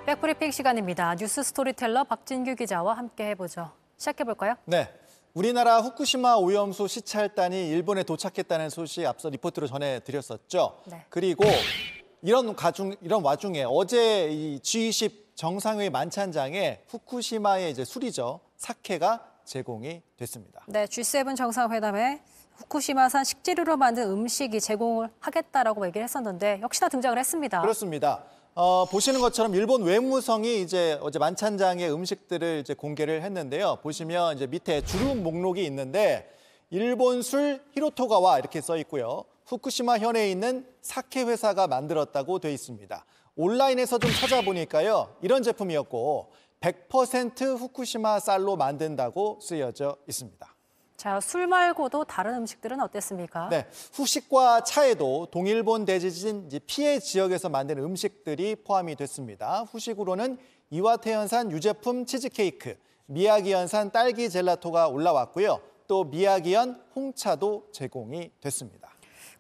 백브리핑 시간입니다. 뉴스 스토리텔러 박진규 기자와 함께 해보죠. 시작해볼까요? 네, 우리나라 후쿠시마 오염수 시찰단이 일본에 도착했다는 소식 앞서 리포트로 전해드렸었죠. 네. 그리고 이런 와중에 어제 이 G20 정상회의 만찬장에 후쿠시마의 이제 술이죠, 사케가 제공이 됐습니다. 네, G7 정상회담에 후쿠시마산 식재료로 만든 음식이 제공을 하겠다라고 얘기를 했었는데 역시나 등장을 했습니다. 그렇습니다. 보시는 것처럼 일본 외무성이 이제 어제 만찬장의 음식들을 이제 공개를 했는데요. 보시면 이제 밑에 주름 목록이 있는데 일본 술 히로토가와 이렇게 써 있고요. 후쿠시마 현에 있는 사케 회사가 만들었다고 돼 있습니다. 온라인에서 좀 찾아보니까요, 이런 제품이었고 100% 후쿠시마 쌀로 만든다고 쓰여져 있습니다. 자, 술 말고도 다른 음식들은 어땠습니까? 네, 후식과 차에도 동일본 대지진 피해 지역에서 만든 음식들이 포함이 됐습니다. 후식으로는 이와테현산 유제품 치즈케이크, 미야기현산 딸기 젤라토가 올라왔고요. 또 미야기현 홍차도 제공이 됐습니다.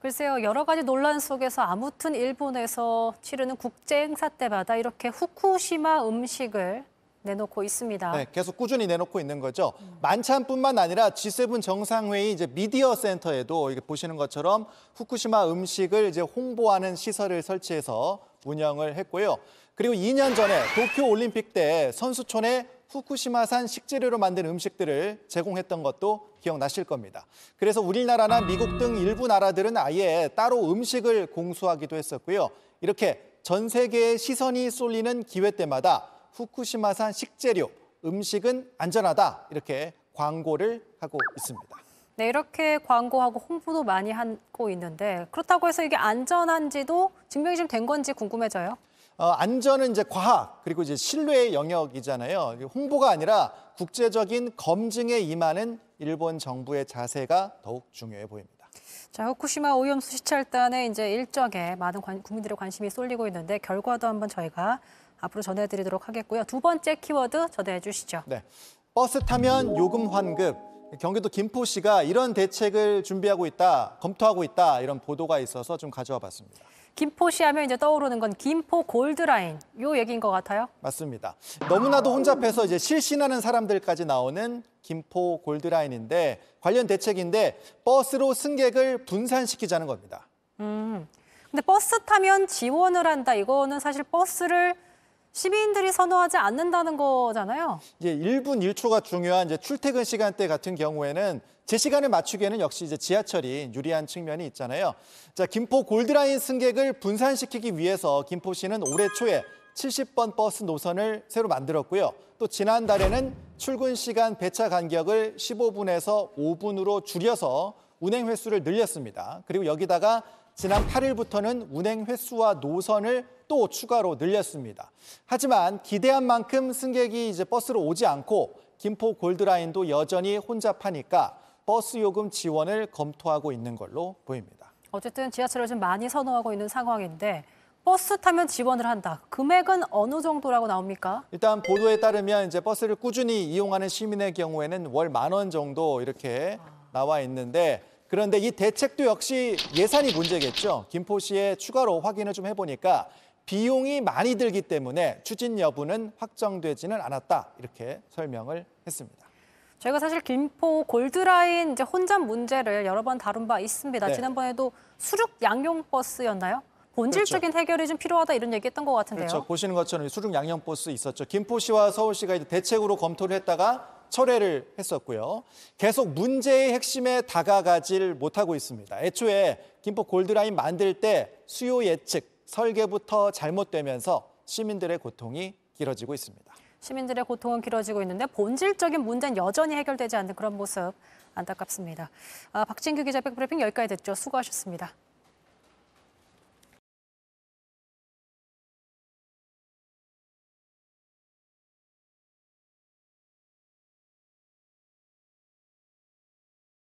글쎄요, 여러 가지 논란 속에서 아무튼 일본에서 치르는 국제 행사 때마다 이렇게 후쿠시마 음식을 내놓고 있습니다. 네, 계속 꾸준히 내놓고 있는 거죠. 만찬뿐만 아니라 G7 정상회의 이제 미디어 센터에도 이렇게 보시는 것처럼 후쿠시마 음식을 이제 홍보하는 시설을 설치해서 운영을 했고요. 그리고 2년 전에 도쿄 올림픽 때 선수촌에 후쿠시마산 식재료로 만든 음식들을 제공했던 것도 기억나실 겁니다. 그래서 우리나라나 미국 등 일부 나라들은 아예 따로 음식을 공수하기도 했었고요. 이렇게 전 세계의 시선이 쏠리는 기회 때마다 후쿠시마산 식재료, 음식은 안전하다, 이렇게 광고를 하고 있습니다. 네, 이렇게 광고하고 홍보도 많이 하고 있는데 그렇다고 해서 이게 안전한지도 증명이 좀 된 건지 궁금해져요. 안전은 이제 과학, 그리고 이제 신뢰의 영역이잖아요. 홍보가 아니라 국제적인 검증에 임하는 일본 정부의 자세가 더욱 중요해 보입니다. 자, 후쿠시마 오염수 시찰단의 이제 일정에 많은 국민들의 관심이 쏠리고 있는데 결과도 한번 저희가 앞으로 전해드리도록 하겠고요. 두 번째 키워드 전해해 주시죠. 네, 버스 타면 요금 환급. 경기도 김포시가 이런 대책을 준비하고 있다, 검토하고 있다, 이런 보도가 있어서 좀 가져와 봤습니다. 김포시 하면 이제 떠오르는 건 김포 골드라인, 요 얘기인 것 같아요. 맞습니다. 너무나도 혼잡해서 이제 실신하는 사람들까지 나오는 김포 골드라인인데 관련 대책인데 버스로 승객을 분산시키자는 겁니다. 근데 버스 타면 지원을 한다. 이거는 사실 버스를 시민들이 선호하지 않는다는 거잖아요. 이제 1분 1초가 중요한 이제 출퇴근 시간대 같은 경우에는 제 시간을 맞추기에는 역시 이제 지하철이 유리한 측면이 있잖아요. 자, 김포 골드라인 승객을 분산시키기 위해서 김포시는 올해 초에 70번 버스 노선을 새로 만들었고요. 또 지난달에는 출근 시간 배차 간격을 15분에서 5분으로 줄여서 운행 횟수를 늘렸습니다. 그리고 여기다가 지난 8일부터는 운행 횟수와 노선을 또 추가로 늘렸습니다. 하지만 기대한 만큼 승객이 이제 버스로 오지 않고 김포 골드라인도 여전히 혼잡하니까 버스 요금 지원을 검토하고 있는 걸로 보입니다. 어쨌든 지하철을 좀 많이 선호하고 있는 상황인데 버스 타면 지원을 한다. 금액은 어느 정도라고 나옵니까? 일단 보도에 따르면 이제 버스를 꾸준히 이용하는 시민의 경우에는 월 10,000원 정도 이렇게 나와 있는데 그런데 이 대책도 역시 예산이 문제겠죠. 김포시에 추가로 확인을 좀 해보니까 비용이 많이 들기 때문에 추진 여부는 확정되지는 않았다, 이렇게 설명을 했습니다. 저희가 사실 김포 골드라인 이제 혼잡 문제를 여러 번 다룬 바 있습니다. 네. 지난번에도 수륙 양용 버스였나요? 본질적인 그렇죠. 해결이 좀 필요하다 이런 얘기했던 것 같은데요. 그렇죠. 보시는 것처럼 수륙 양형 버스 있었죠. 김포시와 서울시가 이제 대책으로 검토를 했다가 철회를 했었고요. 계속 문제의 핵심에 다가가질 못하고 있습니다. 애초에 김포 골드라인 만들 때 수요 예측, 설계부터 잘못되면서 시민들의 고통이 길어지고 있습니다. 시민들의 고통은 길어지고 있는데 본질적인 문제는 여전히 해결되지 않는 그런 모습 안타깝습니다. 박진규 기자 백브리핑 여기까지 됐죠. 수고하셨습니다.